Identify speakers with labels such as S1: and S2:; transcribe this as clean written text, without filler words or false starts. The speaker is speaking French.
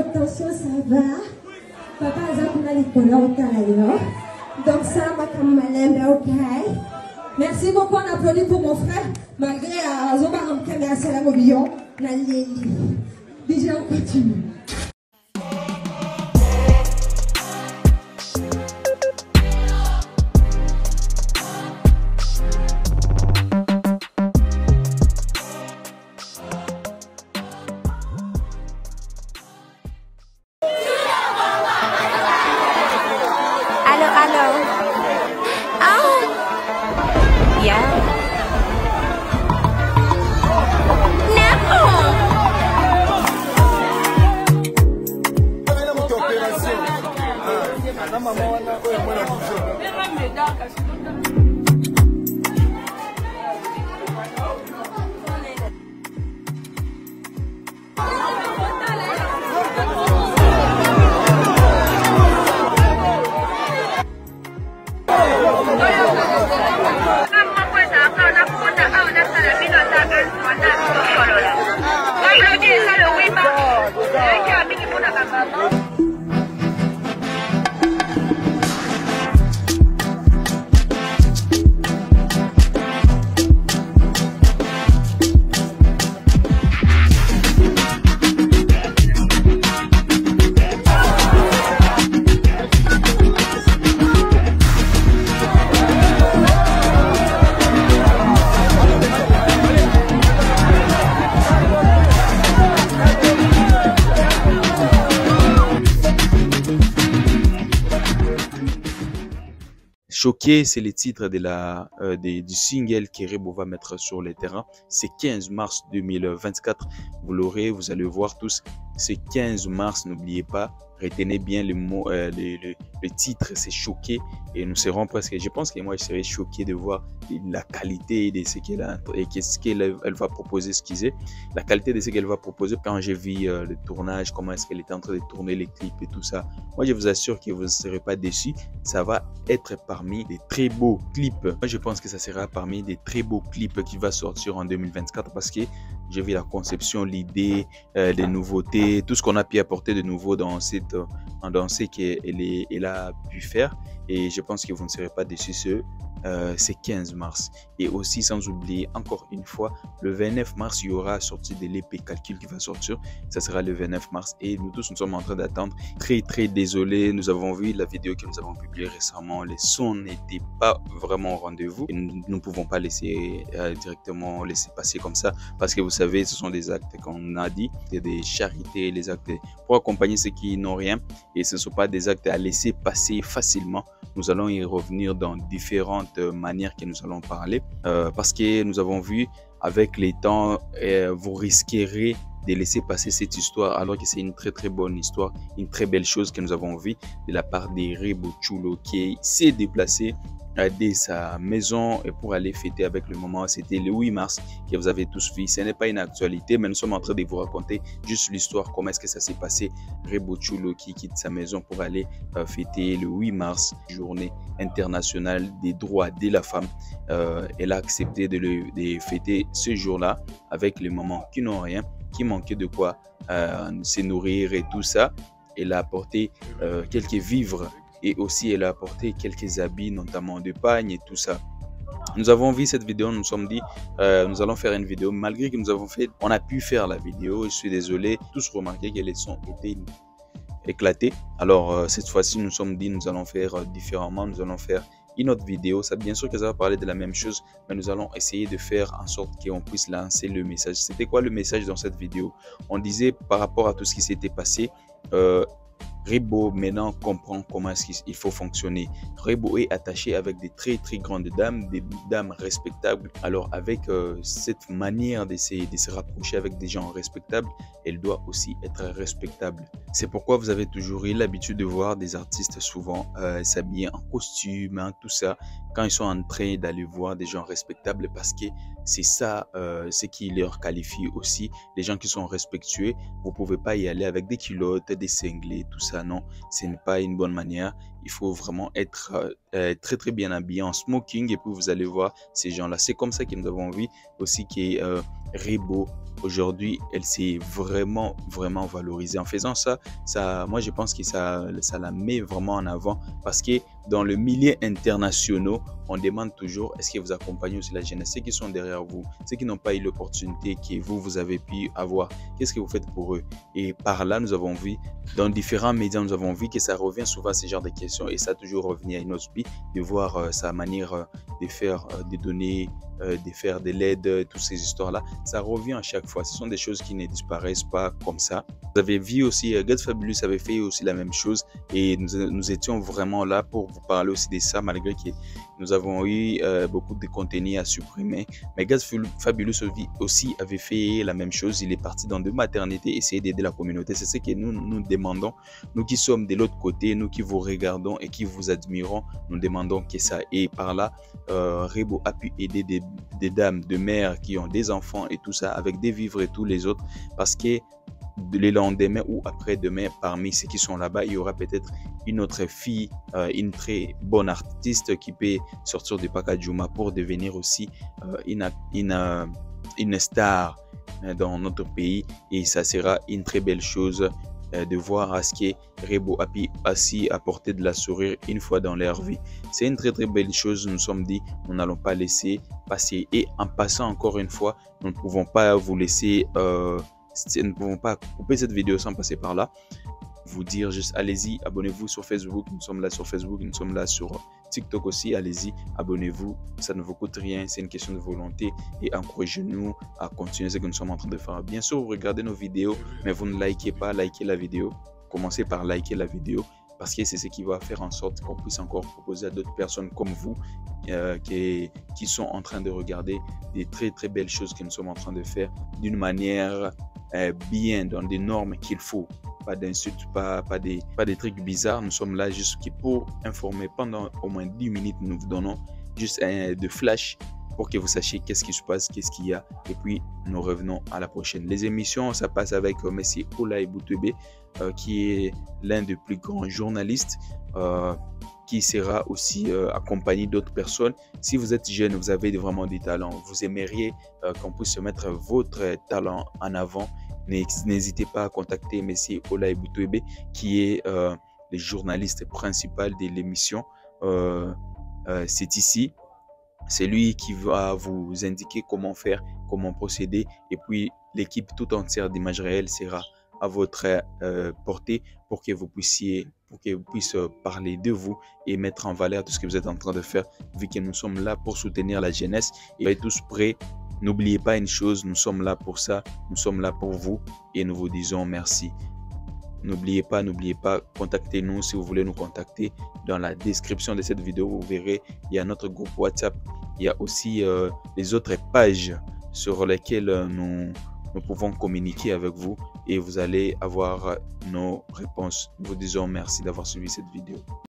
S1: tension, ça va. Papa a zakuna likolo otala yo. Donc ça, ma malembe, ok. Merci beaucoup, on applaudit pour mon frère. Malgré Zoba Ramkeme à Salam Lyon, Nalieli. Déjà, on continue.
S2: Choqué, c'est le titre de du single que Rebo va mettre sur les terrains. C'est 15 mars 2024. Vous l'aurez, vous allez voir tous. C'est 15 mars, n'oubliez pas. Retenez bien le mot, le titre, c'est Choqué. Et nous serons presque, je pense que moi je serais choqué de voir la qualité de ce qu'elle a et qu'est-ce qu'elle va proposer, excusez. La qualité de ce qu'elle va proposer quand j'ai vu le tournage, comment est-ce qu'elle était en train de tourner les clips et tout ça. Moi je vous assure que vous ne serez pas déçus. Ça va être parmi des très beaux clips. Moi je pense que ça sera parmi des très beaux clips qui va sortir en 2024 parce que j'ai vu la conception, l'idée, les nouveautés, tout ce qu'on a pu apporter de nouveau dans ce qu'elle a pu faire. Et je pense que vous ne serez pas déçus. C'est 15 mars. Et aussi, sans oublier, encore une fois, le 29 mars, il y aura sortie de l'épée calcul qui va sortir. Ça sera le 29 mars. Et nous tous, nous sommes en train d'attendre. Très désolé. Nous avons vu la vidéo que nous avons publiée récemment. Les sons n'étaient pas vraiment au rendez-vous. Et nous ne pouvons pas laisser directement laisser passer comme ça. Parce que vous savez, ce sont des actes qu'on a dit. C'est des charités, les actes pour accompagner ceux qui n'ont rien. Et ce ne sont pas des actes à laisser passer facilement. Nous allons y revenir dans différentes manières que nous allons parler parce que nous avons vu avec les temps, vous risquerez de laisser passer cette histoire alors que c'est une très bonne histoire, une très belle chose que nous avons vu de la part de Rebo Chulo qui s'est déplacé de sa maison et pour aller fêter avec le moment. C'était le 8 mars que vous avez tous vu. Ce n'est pas une actualité, mais nous sommes en train de vous raconter juste l'histoire, comment est-ce que ça s'est passé. Rebo Chulo qui quitte sa maison pour aller fêter le 8 mars, journée internationale des droits de la femme. Elle a accepté de fêter ce jour-là avec les mamans qui n'ont rien, qui manquaient de quoi se nourrir et tout ça. Elle a apporté quelques vivres et aussi elle a apporté quelques habits, notamment de pagne et tout ça. Nous avons vu cette vidéo, nous nous sommes dit nous allons faire une vidéo. Malgré que nous avons fait, on a pu faire la vidéo, je suis désolé, tous remarqué que les sons étaient éclatés. Alors cette fois-ci nous nous sommes dit nous allons faire différemment, nous allons faire une autre vidéo. Ça, bien sûr que ça va parler de la même chose, mais nous allons essayer de faire en sorte qu'on puisse lancer le message. C'était quoi le message dans cette vidéo? On disait par rapport à tout ce qui s'était passé, Rebo maintenant comprend comment est-ce qu'il faut fonctionner. Rebo est attaché avec des très grandes dames, des dames respectables. Alors avec cette manière de se rapprocher avec des gens respectables, elle doit aussi être respectable. C'est pourquoi vous avez toujours eu l'habitude de voir des artistes souvent s'habiller en costume, hein, tout ça, quand ils sont en train d'aller voir des gens respectables, parce que c'est ça ce qui leur qualifie aussi. Les gens qui sont respectueux, vous ne pouvez pas y aller avec des culottes, des cinglés, tout ça. Non, ce n'est pas une bonne manière. Il faut vraiment être très bien habillés en smoking, et puis vous allez voir ces gens-là. C'est comme ça que nous avons envie aussi que Rebo aujourd'hui, elle s'est vraiment valorisée. En faisant ça, moi je pense que ça la met vraiment en avant, parce que dans le milieu international, on demande toujours, est-ce que vous accompagnez aussi la jeunesse, ceux qui sont derrière vous, ceux qui n'ont pas eu l'opportunité que vous avez pu avoir, qu'est-ce que vous faites pour eux? Et par là, nous avons vu, dans différents médias, nous avons vu que ça revient souvent à ce genre de questions, et ça a toujours revenu à Inosbi, de voir sa manière de faire, de donner, de faire de l'aide, toutes ces histoires-là. Ça revient à chaque fois. Ce sont des choses qui ne disparaissent pas comme ça. Vous avez vu aussi, God Fabulous avait fait aussi la même chose, et nous étions vraiment là pour vous parler aussi de ça, malgré que nous avons eu beaucoup de contenu à supprimer. Mais God Fabulous aussi avait fait la même chose. Il est parti dans 2 maternités, essayer d'aider la communauté. C'est ce que nous demandons. Nous qui sommes de l'autre côté, nous qui vous regardons et qui vous admirons, nous demandons que ça. Et par là, Rebo a pu aider des dames, de mères qui ont des enfants et tout ça, avec des vivres et tous les autres, parce que le lendemain ou après-demain, parmi ceux qui sont là-bas, il y aura peut-être une autre fille, une très bonne artiste qui peut sortir du Pakajuma pour devenir aussi une star dans notre pays, et ça sera une très belle chose de voir à ce que Rebo a pu aussi apporter de la sourire une fois dans leur vie. C'est une très belle chose. Nous sommes dit, nous n'allons pas laisser passer, et en passant encore une fois, nous ne pouvons pas vous laisser nous ne pouvons pas couper cette vidéo sans passer par là. Vous dire juste, allez-y, abonnez-vous sur Facebook. Nous sommes là sur Facebook, nous sommes là sur TikTok aussi. Allez-y, abonnez-vous, ça ne vous coûte rien, c'est une question de volonté, et encouragez-nous à continuer ce que nous sommes en train de faire. Bien sûr, vous regardez nos vidéos, mais vous ne likez pas, likez la vidéo. Commencez par liker la vidéo, parce que c'est ce qui va faire en sorte qu'on puisse encore proposer à d'autres personnes comme vous qui sont en train de regarder des très belles choses que nous sommes en train de faire d'une manière bien, dans des normes qu'il faut. Pas d'insultes, pas des trucs bizarres. Nous sommes là juste pour informer. Pendant au moins 10 minutes, nous vous donnons juste de flash pour que vous sachiez qu'est-ce qui se passe, qu'est-ce qu'il y a, et puis nous revenons à la prochaine. Les émissions, ça passe avec M. Olaï Boutebe, qui est l'un des plus grands journalistes, qui sera aussi accompagné d'autres personnes. Si vous êtes jeune, vous avez vraiment des talents, vous aimeriez qu'on puisse mettre votre talent en avant, n'hésitez pas à contacter M. Olaï Boutebe, qui est le journaliste principal de l'émission. C'est ici. C'est lui qui va vous indiquer comment faire, comment procéder, et puis l'équipe tout entière d'Images Réelles sera à votre portée pour que vous puissiez parler de vous et mettre en valeur tout ce que vous êtes en train de faire, vu que nous sommes là pour soutenir la jeunesse. Et vous êtes tous prêts. N'oubliez pas une chose, nous sommes là pour ça, nous sommes là pour vous, et nous vous disons merci. N'oubliez pas, contactez-nous si vous voulez nous contacter. Dans la description de cette vidéo, vous verrez, il y a notre groupe WhatsApp. Il y a aussi les autres pages sur lesquelles nous pouvons communiquer avec vous, et vous allez avoir nos réponses. Nous vous disons merci d'avoir suivi cette vidéo.